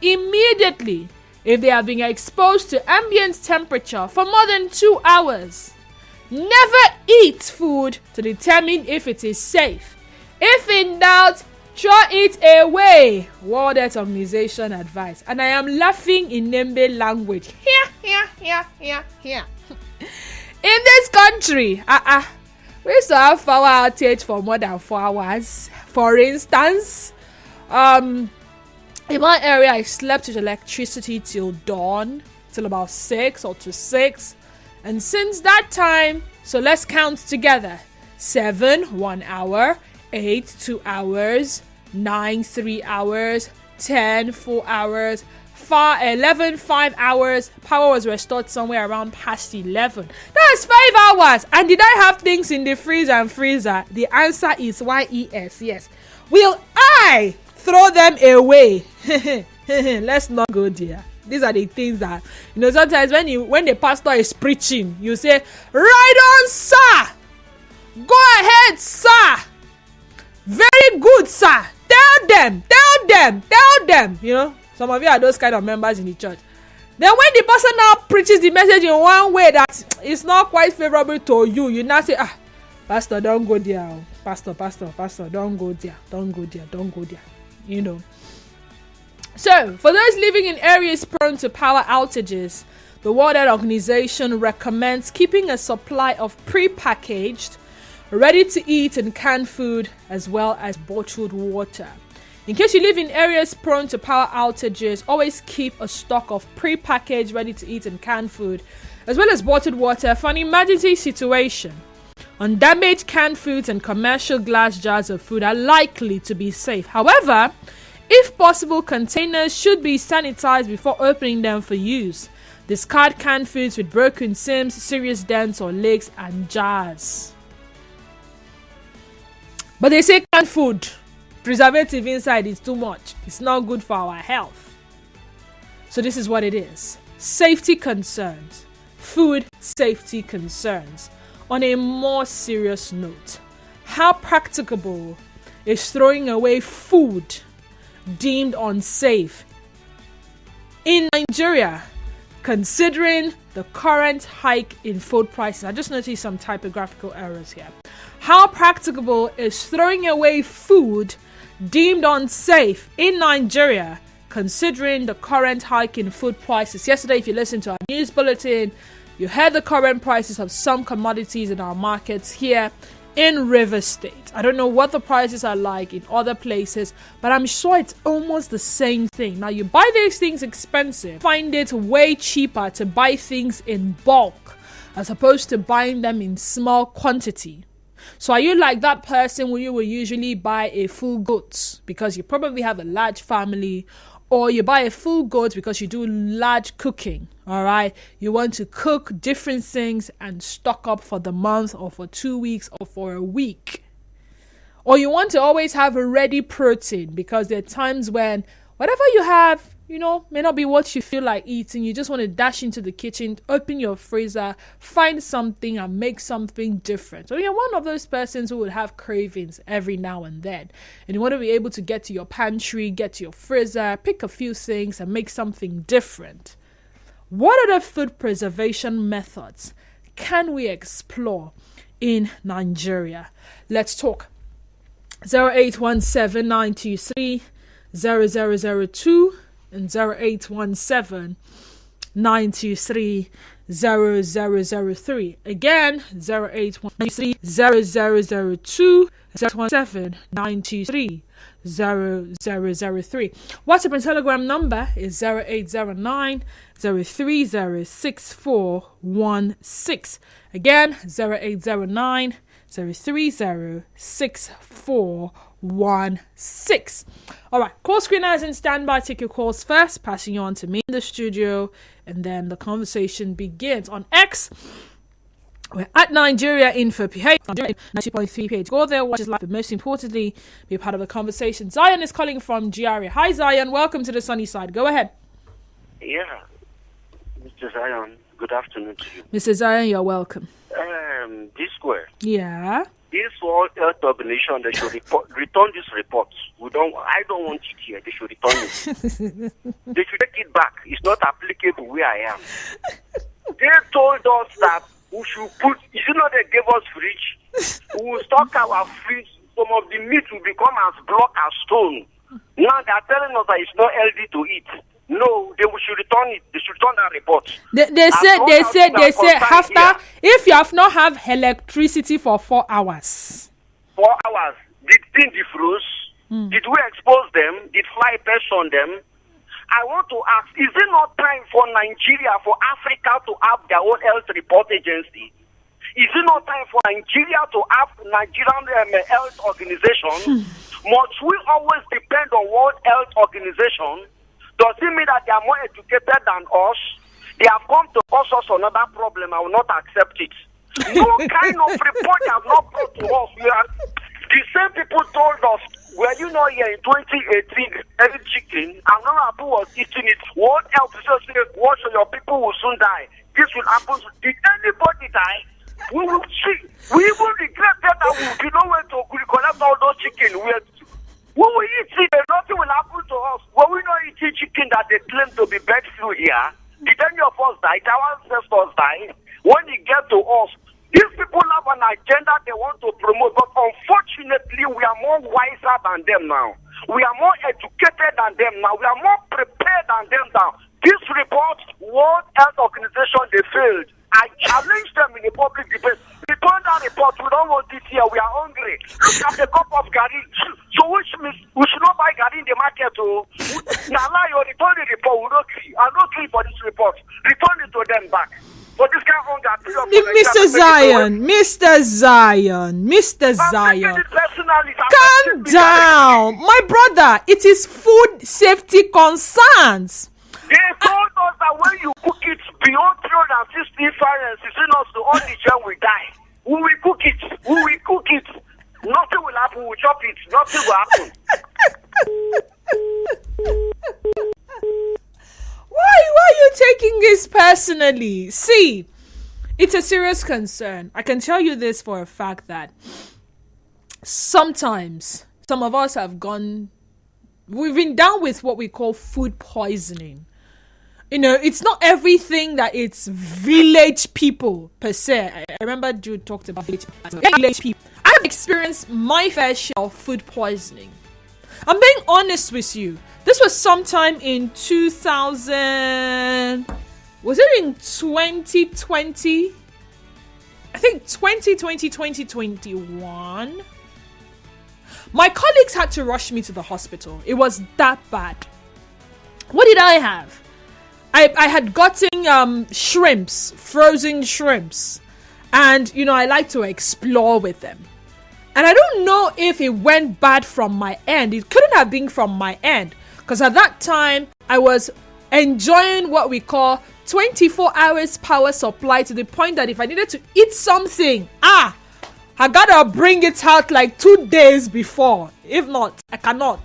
immediately if they have been exposed to ambient temperature for more than 2 hours. Never eat food to determine if it is safe. If in doubt, throw it away. World Health Organization advice. And I am laughing in Nembe language. Here. In this country, we used to have power outage for more than 4 hours. For instance, in my area, I slept with electricity till dawn, till about 6 or to 6. And since that time, so let's count together. 7, 1 hour. 8, 2 hours. 9, 3 hours. 10, 4 hours. 11, 5 hours. Power was restored somewhere around past 11. That's 5 hours. And did I have things in the freezer and freezer? The answer is yes. Yes. Will I throw them away? Let's not go there. These are the things that, sometimes when the pastor is preaching, you say, right on, sir. Go ahead, sir. Very good, sir. Tell them. Some of you are those kind of members in the church. Then when the person now preaches the message in one way that is not quite favorable to you, you now say, pastor, don't go there. Pastor, don't go there. Don't go there. So, for those living in areas prone to power outages, the World Health Organization recommends keeping a supply of pre-packaged, ready-to-eat and canned food, as well as bottled water. In case you live in areas prone to power outages, always keep a stock of pre-packaged, ready-to-eat and canned food, as well as bottled water for an emergency situation. Undamaged canned foods and commercial glass jars of food are likely to be safe. However, if possible, containers should be sanitized before opening them for use. Discard canned foods with broken seams, serious dents or leaks, and jars. But they say canned food, preservative inside is too much. It's not good for our health. So this is what it is. Safety concerns. Food safety concerns. On a more serious note, how practicable is throwing away food deemed unsafe in Nigeria, considering the current hike in food prices? I just noticed some typographical errors here. How practicable is throwing away food deemed unsafe in Nigeria, considering the current hike in food prices? Yesterday, if you listened to our news bulletin, you heard the current prices of some commodities in our markets here in Rivers State. I don't know what the prices are like in other places, but I'm sure it's almost the same thing. Now, you buy these things expensive, find it way cheaper to buy things in bulk as opposed to buying them in small quantity. So are you like that person where you will usually buy a full goat because you probably have a large family, or you buy a full goat because you do large cooking, all right? You want to cook different things and stock up for the month or for 2 weeks or for a week. Or you want to always have a ready protein because there are times when whatever you have, may not be what you feel like eating. You just want to dash into the kitchen, open your freezer, find something and make something different. So you're one of those persons who would have cravings every now and then. And you want to be able to get to your pantry, get to your freezer, pick a few things and make something different. What other food preservation methods can we explore in Nigeria? Let's talk. 0817 923 0002 and 0817 923 0003. Again, 0813 0002 017 923 0003. WhatsApp and Telegram number is 0809 030 6416. Again, 0809 030 6416. All right, call screeners in standby. Take your calls first, passing you on to me in the studio, and then the conversation begins. On X, we're at Nigeria Info PH, 90.3 PH. Go there, watch us live, but most importantly, be a part of the conversation. Zion is calling from GRA. Hi, Zion. Welcome to the sunny side. Go ahead. Yeah, Mr. Zion, good afternoon to you. Mr. Zion, you're welcome. This square. Yeah. this World Health Organization, they should return this report. I don't want it here. They should return it. They should take it back. It's not applicable where I am. They told us that we should put, they gave us fridge. We will stock our fridge. Some of the meat will become as block as stone. Now they are telling us that it's not healthy to eat. No, they should return it. They should return that report. They say after, if you have not have electricity for 4 hours. 4 hours. Did things defrost? Did we expose them? Did fly pest on them? I want to ask, is it not time for Nigeria, for Africa to have their own health report agency? Is it not time for Nigeria to have Nigerian health organization? Must we always depend on World Health Organization? Does it mean that they are more educated than us? They have come to cause us another problem. I will not accept it. No kind of report they have not brought to us. The same people told us, were you not here in 2018, every chicken, another people was eating it. World Health Organization said, watch your people will soon die. This will happen. Did anybody die? We will see. We even regret that we do not want to collect all those chicken. We will eat it and nothing will happen to us. When we not eating chicken that they claim to be bird flu here, did any of us die? Our ancestors died. When it get to us, these people have an agenda they want to promote, but unfortunately we are more wiser than them now. We are more educated than them now. We are more prepared than them now. This report, World Health Organization, they failed. I challenge them in a public debate. Return that report. We don't want it here. We are hungry. Look at the cup of gari. So which means we should not buy gari in the market. Now, you return the report. We don't agree. I'm not agree for this report. Return it to them back. For this kind of hunger. Mr. Zion. Calm down. My brother, it is food safety concerns. They told us that when you cook it beyond 360 Fahrenheit, it's not to all the germ will die. We will cook it. Nothing will happen. We will chop it. Nothing will happen. Why are you taking this personally? See, it's a serious concern. I can tell you this for a fact that sometimes some of us we've been down with what we call food poisoning. It's not everything that it's village people per se. I remember Jude talked about village people. I've experienced my fair share of food poisoning. I'm being honest with you. This was sometime in 2000. Was it in 2020? I think 2020, 2021. My colleagues had to rush me to the hospital. It was that bad. What did I have? I had gotten shrimps, frozen shrimps. And, I like to explore with them. And I don't know if it went bad from my end. It couldn't have been from my end. Because at that time, I was enjoying what we call 24 hours power supply to the point that if I needed to eat something, I gotta bring it out like 2 days before. If not, I cannot.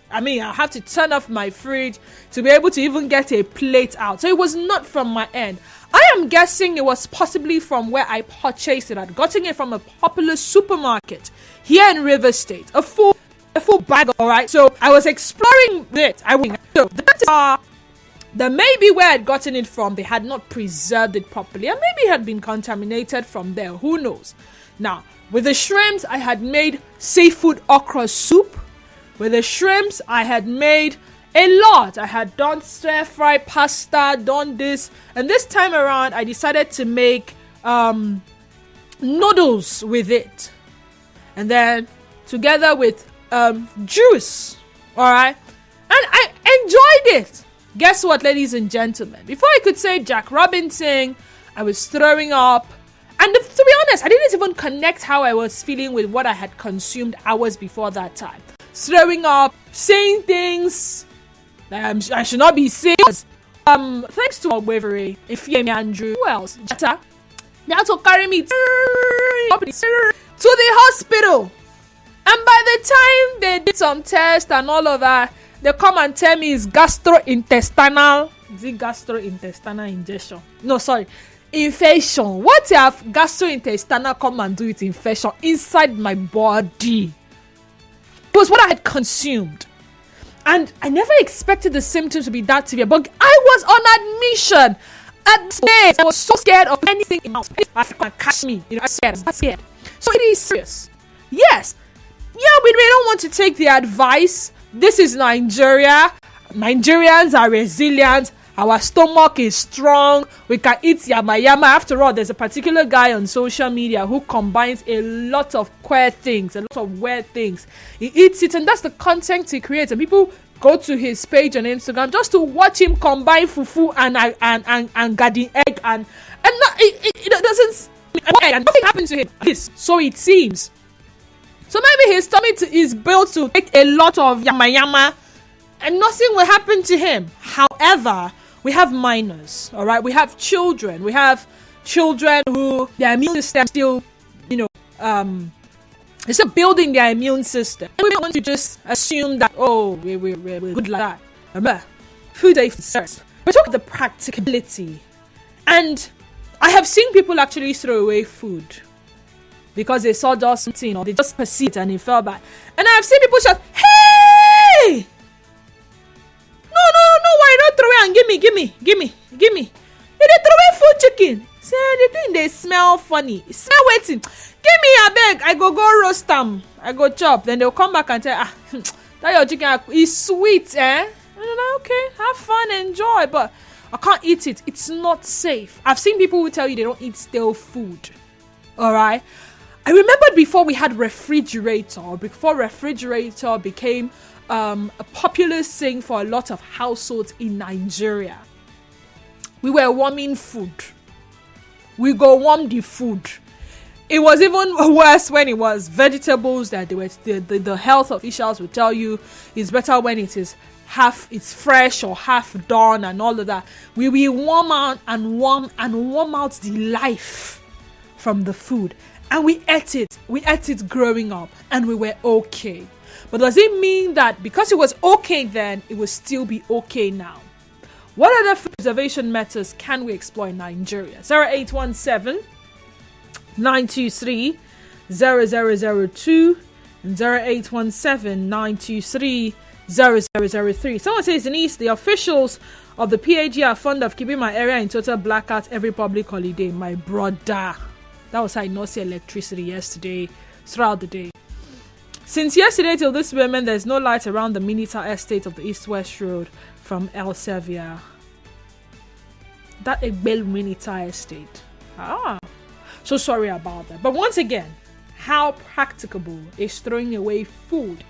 I have to turn off my fridge to be able to even get a plate out. So it was not from my end. I am guessing it was possibly from where I purchased it. I'd gotten it from a popular supermarket here in River State. A full bag, all right? So I was exploring it. That maybe where I'd gotten it from, they had not preserved it properly. And maybe it had been contaminated from there. Who knows? Now, with the shrimps, I had made seafood okra soup. With the shrimps, I had made a lot. I had done stir-fry pasta, done this. And this time around, I decided to make noodles with it. And then, together with juice. Alright? And I enjoyed it. Guess what, ladies and gentlemen? Before I could say Jack Robinson, I was throwing up. And to be honest, I didn't even connect how I was feeling with what I had consumed hours before that time. Throwing up, saying things that I should not be saying. Thanks to Wavery, Ifeami Andrew, who else? Jata. They had to carry me to the hospital. And by the time they did some tests and all of that, they come and tell me it's gastrointestinal. Is it gastrointestinal ingestion? No, sorry. infection. What if gastrointestinal come and do with infection inside my body? It was what I had consumed. And I never expected the symptoms to be that severe. But I was on admission at this place. I was so scared of anything in my house. I could catch me. I was scared. So it is serious. Yes. Yeah, we don't want to take the advice. This is Nigeria. Nigerians are resilient. Our stomach is strong. We can eat yama yama. After all, there's a particular guy on social media who combines a lot of queer things, a lot of weird things. He eats it, and that's the content he creates. And people go to his page on Instagram just to watch him combine fufu and garden egg and it doesn't. And nothing happened to him. So it seems. So maybe his stomach is built to take a lot of yama yama, and nothing will happen to him. However, we have minors, all right? We have children. We have children who their immune system still, they're still building their immune system. And we don't want to just assume that, we're good like that. Remember, food safety first. We're talking about the practicability. And I have seen people actually throw away food because they saw just something or they just perceived it and it felt bad. And I have seen people shout, hey! No, why not throw it and give me. They throw away food chicken. Say the thing they smell funny. Smell waiting. Give me a bag. I go roast them. I go chop. Then they'll come back and tell that your chicken is sweet, eh? And I'm like, okay, have fun, enjoy. But I can't eat it. It's not safe. I've seen people who tell you they don't eat stale food. Alright? I remember before we had refrigerator, before refrigerator became a popular thing for a lot of households in Nigeria. We were warming food. We go warm the food. It was even worse when it was vegetables that the health officials would tell you it's better when it is it's fresh or half done and all of that. We will warm out and warm out the life from the food. And we ate it. We ate it growing up and we were okay. But does it mean that because it was okay then, it will still be okay now? What other food preservation methods can we explore in Nigeria? 0817 923 0002 and 0817 923 0003. Someone says, Denise, the officials of the PAG are fond of keeping my area in total blackout every public holiday. My brother. That was how I not see electricity yesterday, throughout the day. Since yesterday till this moment, there's no light around the Minita estate of the East-West Road from Elsevier. That Egbel Minita estate. So sorry about that. But once again, how practicable is throwing away food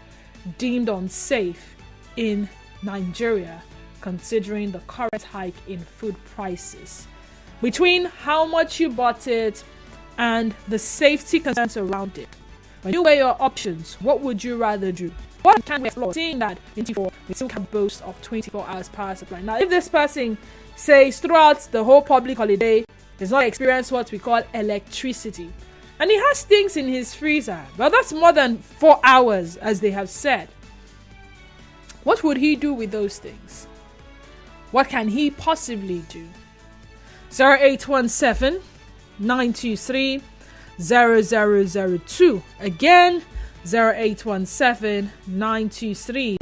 deemed unsafe in Nigeria, considering the current hike in food prices? Between how much you bought it and the safety concerns around it, when you weigh your options, what would you rather do? What can we explore? Seeing that we still can boast of 24 hours power supply. Now, if this person says throughout the whole public holiday does not experience what we call electricity, and he has things in his freezer, well, that's more than 4 hours, as they have said. What would he do with those things? What can he possibly do? 0817 923 0002. Again, 0817 923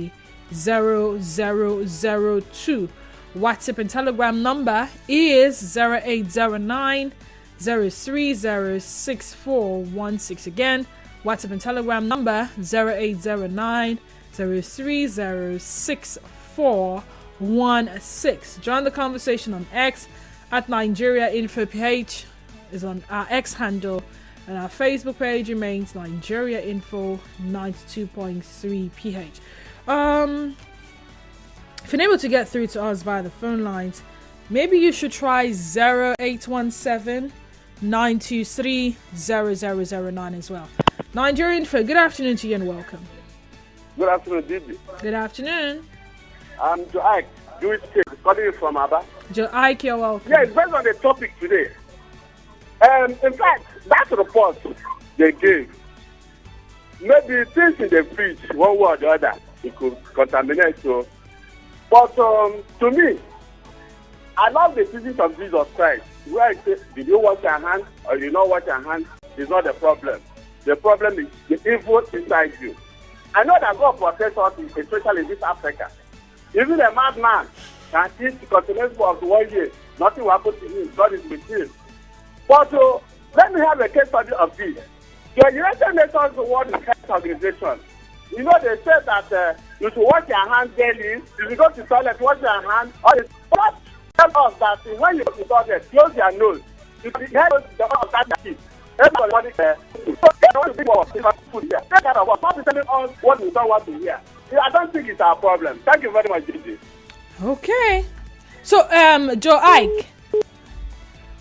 0002. WhatsApp and Telegram number is 0809 030 6416. Again, WhatsApp and Telegram number 0809 030 6416. Join the conversation on X at Nigeria Info PH is on our X handle, and our Facebook page remains Nigeria Info 92.3 PH. If you're able to get through to us via the phone lines, maybe you should try 0817 923 0009 as well. Nigeria Info, good afternoon to you and welcome. Good afternoon, Didi. Good afternoon. I'm Joe Ike, Jewish State, calling you from Aba. Joe Ike, you're welcome. Yeah, it's based on the topic today. In fact, that report they gave, maybe things in the fridge, one way or the other, it could contaminate. But to me, I love the teachings of Jesus Christ. where it says, did you wash your hands or you not wash your hands is not the problem. The problem is the evil inside you. I know that God protects us, especially in this Africa. Even a madman can eat the continent of 1 year. Nothing will happen to him. God is with him. But let me have a case study of this. The United Nations World Health Organization, you know, they said that you should wash your hands daily. If you go to the toilet, wash your hands. Or you tell us that when you go to the toilet, close your nose. You can hear the of that teeth. Everybody there. So they don't want to be food here. Take care of us. Stop telling us what we don't want to hear. I don't think it's our problem. Thank you very much, Gigi. Okay. So, Joe Ike,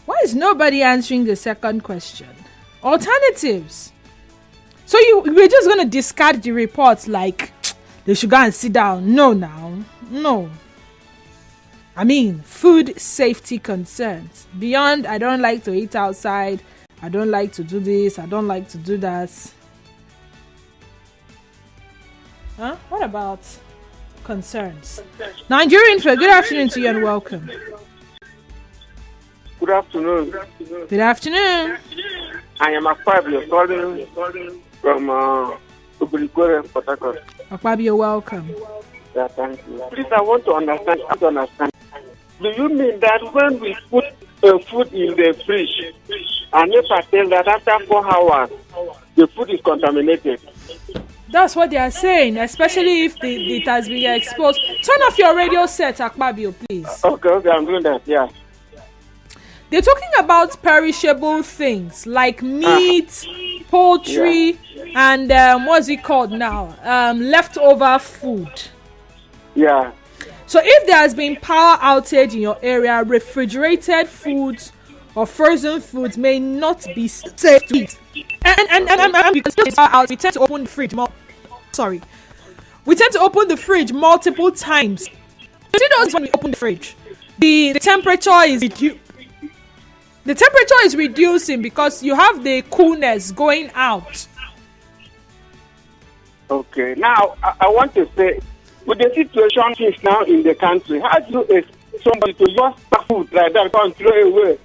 why is nobody answering the second question? Alternatives. So we're just going to discard the reports like they should go and sit down. No. I mean, food safety concerns. Beyond, I don't like to eat outside. I don't like to do this. I don't like to do that. Huh? What about concerns? Nigerian, good afternoon to you and welcome. Good afternoon. Good afternoon. I am Akpabio calling from Ubirikore, Port Harcourt. Akpabio, welcome. Yeah, thank you. Please, I want to understand. Do you mean that when we put food in the fridge, and if I tell that after 4 hours, the food is contaminated? That's what they are saying, especially if it has been exposed. Turn off your radio set, Akpabio, please. Okay, I'm doing that, yeah. They're talking about perishable things like meat, poultry, and what's it called now? Leftover food. Yeah. So if there has been power outage in your area, refrigerated foods or frozen foods may not be safe to eat. And because we tend to open the fridge multiple times. You know, when we open the fridge, the temperature is reducing because you have the coolness going out. Okay. Now I want to say, with the situation is now in the country, how do you expect somebody to just food like that and throw away?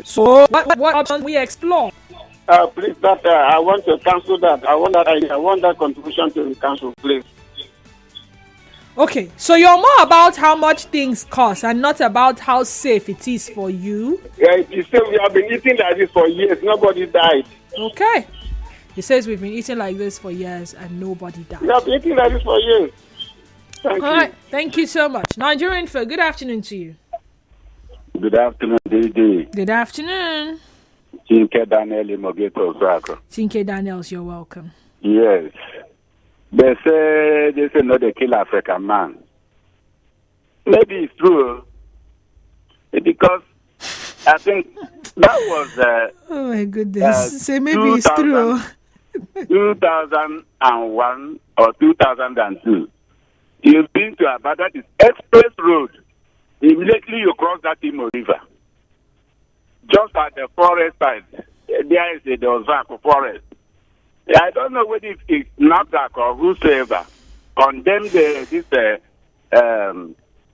So what options we explore? Please, that I want to cancel that. I want that contribution to be cancelled, please. Okay, so you're more about how much things cost and not about how safe it is for you. Yeah, it is safe. We have been eating like this for years. Nobody died. Okay. He says we've been eating like this for years and nobody died. We have been eating like this for years. Thank you. All right, thank you so much. Nigerian Fair, good afternoon to you. Good afternoon, Didi. Good afternoon. Tinke Daniel Mogeto Zako. Tinke Daniels, you're welcome. Yes. They say not they kill African man. Maybe it's true. Because I think that was oh my goodness. Say maybe it's true. 2001 or 2002. You've been to Aba, that is express road. Immediately you cross that Imo River. Just at the forest side, there is the Ozako forest. I don't know whether it's NAFDAC or whosoever condemned this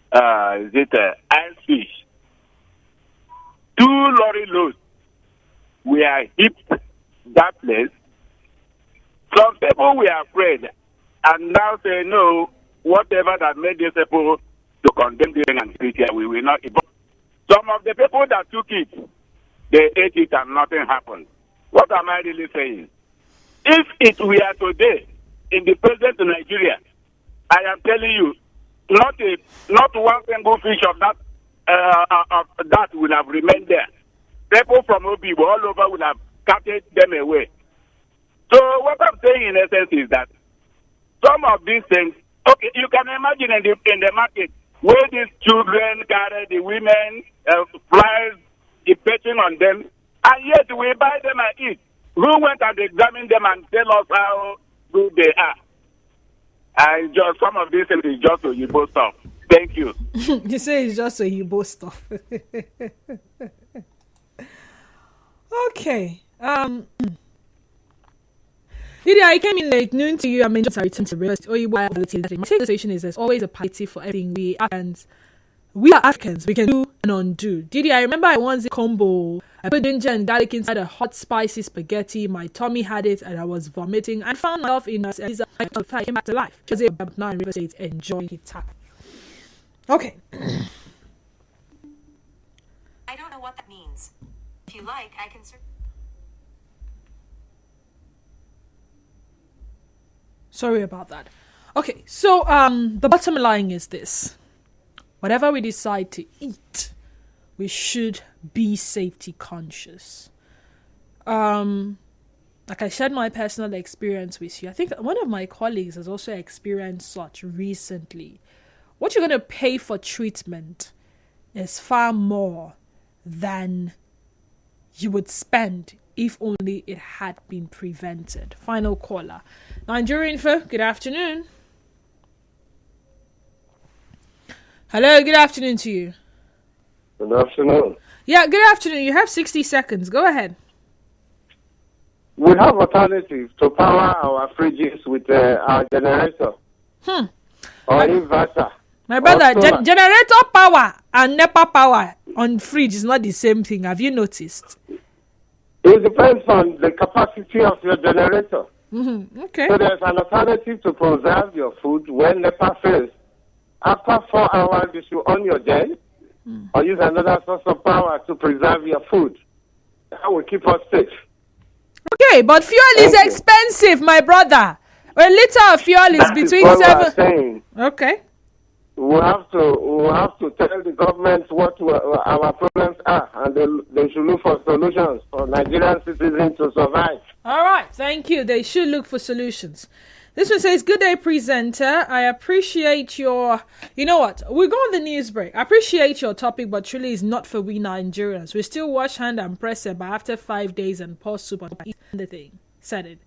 ice fish. 2 lorry loads were hit that place. Some people were afraid and now say no, whatever that made these people to condemn the and we will not eat. Some of the people that took it, they ate it and nothing happened. What am I really saying? If it were today in the present Nigeria, I am telling you, not one single fish of that would have remained there. People from Obibo all over would have carted them away. So what I'm saying in essence is that some of these things, okay, you can imagine in the market where these children carry the women, flies, depending on them, and yet we buy them and eat. Who went and examined them and tell us how good they are? And just some of these things is just Oyibo stuff. Thank you. You say it's just Oyibo stuff. Okay. Lydia, I came in late noon to you. I mean, just sorry to realize Oyibo ability. My take station is there's always a party for everything we and We are Africans. We can do and undo. Didi, I remember I once did combo. I put ginger and garlic inside a hot spicy spaghetti. My tummy had it and I was vomiting and found myself in Eliza. I came back to life. She was able now in River State enjoying it. Okay. I don't know what that means. If you like, I can Sorry about that. Okay, so the bottom line is this. Whatever we decide to eat, we should be safety conscious. Like I shared my personal experience with you. I think one of my colleagues has also experienced such recently. What you're going to pay for treatment is far more than you would spend if only it had been prevented. Final caller. Nigeria Info, good afternoon. Hello, good afternoon to you. Good afternoon. Yeah, good afternoon. You have 60 seconds. Go ahead. We have alternatives to power our fridges with our generator. Or inverter. My brother, generator power and NEPA power on fridge is not the same thing. Have you noticed? It depends on the capacity of your generator. Okay. So there's an alternative to preserve your food when NEPA fails. After 4 hours, you should on your gen or use another source of power to preserve your food. That will keep us safe. Okay, but fuel is expensive, my brother. A liter of fuel is between $7. Okay. We have to tell the government what our problems are, and they should look for solutions for Nigerian citizens to survive. All right, thank you. They should look for solutions. This one says, good day, presenter. I appreciate your... You know what? We'll go on the news break. I appreciate your topic, but truly it's not for we Nigerians. We still wash hand and press it, but after 5 days and pour soup on the thing. Said it.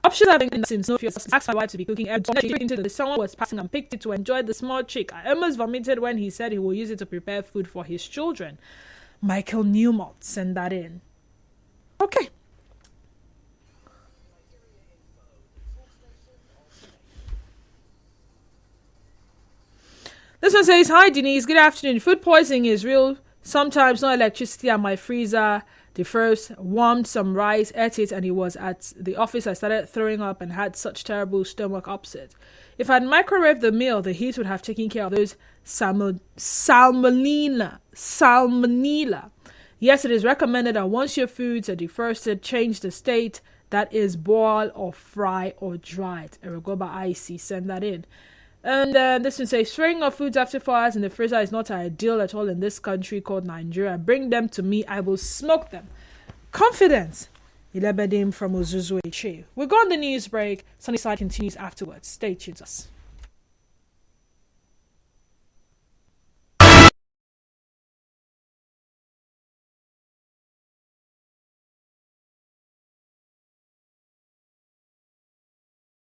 Options have been since no fuel. Asked my wife to be cooking into the someone was passing and picked it to enjoy the small chick. I almost vomited when he said he will use it to prepare food for his children. Michael Newmont sent that in. Okay. This one says, hi Denise, good afternoon. Food poisoning is real. Sometimes no electricity at my freezer. The first warmed some rice, ate it, and it was at the office. I started throwing up and had such terrible stomach upset. If I'd microwaved the meal, the heat would have taken care of those salmonella. Yes, it is recommended that once your foods are defrosted, change the state, that is boil or fry or dry it. Erogoba IC, send that in. And this one says, storing of foods after 4 hours in the freezer is not ideal at all in this country called Nigeria. Bring them to me, I will smoke them. Confidence. Ilebedim from Ozuzu Eche. We'll go on the news break. Sunnyside continues afterwards. Stay tuned with us.